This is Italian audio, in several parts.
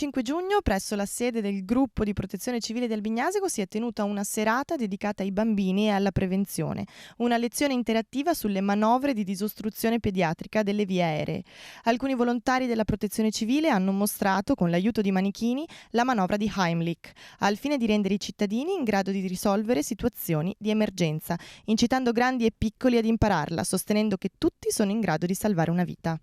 25 giugno, presso la sede del gruppo di protezione civile del Bignasego, si è tenuta una serata dedicata ai bambini e alla prevenzione. Una lezione interattiva sulle manovre di disostruzione pediatrica delle vie aeree. Alcuni volontari della protezione civile hanno mostrato, con l'aiuto di manichini, la manovra di Heimlich, al fine di rendere i cittadini in grado di risolvere situazioni di emergenza, incitando grandi e piccoli ad impararla, sostenendo che tutti sono in grado di salvare una vita.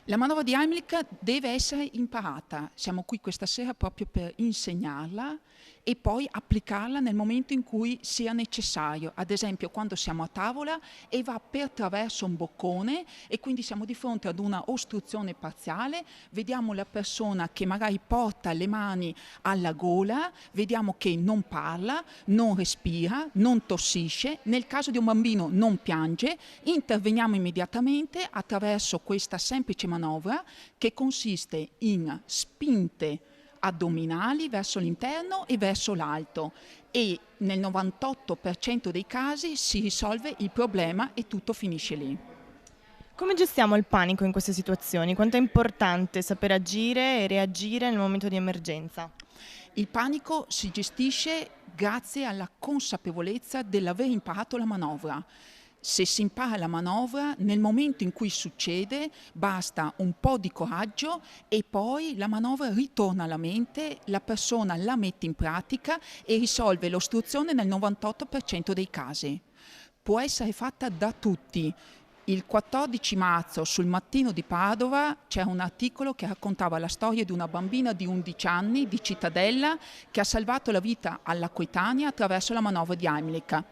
La manovra di Heimlich deve essere imparata, siamo qui questa sera proprio per insegnarla e poi applicarla nel momento in cui sia necessario, ad esempio quando siamo a tavola e va per traverso un boccone e quindi siamo di fronte ad una ostruzione parziale, vediamo la persona che magari porta le mani alla gola, vediamo che non parla, non respira, non tossisce, nel caso di un bambino non piange, interveniamo immediatamente attraverso questa semplice manovra che consiste in spinte addominali verso l'interno e verso l'alto e nel 98% dei casi si risolve il problema e tutto finisce lì. Come gestiamo il panico in queste situazioni? Quanto è importante saper agire e reagire nel momento di emergenza? Il panico si gestisce grazie alla consapevolezza dell'aver imparato la manovra. Se si impara la manovra, nel momento in cui succede, basta un po' di coraggio e poi la manovra ritorna alla mente, la persona la mette in pratica e risolve l'ostruzione nel 98% dei casi. Può essere fatta da tutti. Il 14 marzo sul Mattino di Padova c'era un articolo che raccontava la storia di una bambina di 11 anni di Cittadella che ha salvato la vita alla coetanea attraverso la manovra di Heimlich.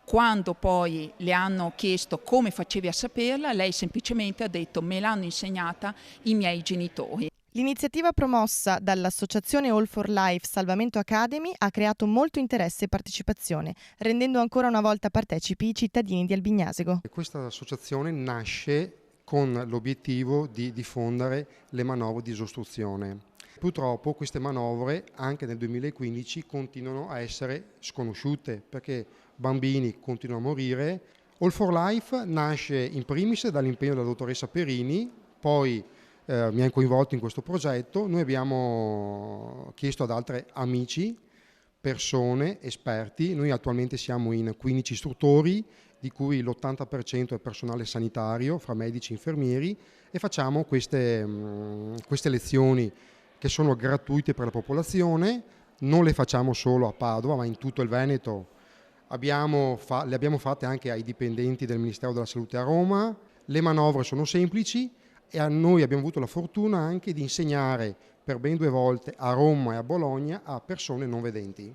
Quando poi le hanno chiesto come facevi a saperla, lei semplicemente ha detto me l'hanno insegnata i miei genitori. L'iniziativa promossa dall'associazione All for Life Salvamento Academy ha creato molto interesse e partecipazione, rendendo ancora una volta partecipi i cittadini di Albignasego. Questa associazione nasce con l'obiettivo di diffondere le manovre di disostruzione. Purtroppo queste manovre anche nel 2015 continuano a essere sconosciute perché bambini continuano a morire. All for Life nasce in primis dall'impegno della dottoressa Perini, poi mi ha coinvolto in questo progetto. Noi abbiamo chiesto ad altri amici, persone, esperti. Noi attualmente siamo in 15 istruttori, di cui l'80% è personale sanitario, fra medici e infermieri, e facciamo queste lezioni che sono gratuite per la popolazione. Non le facciamo solo a Padova, ma in tutto il Veneto. Le abbiamo fatte anche ai dipendenti del Ministero della Salute a Roma. Le manovre sono semplici e noi abbiamo avuto la fortuna anche di insegnare per ben 2 volte a Roma e a Bologna a persone non vedenti.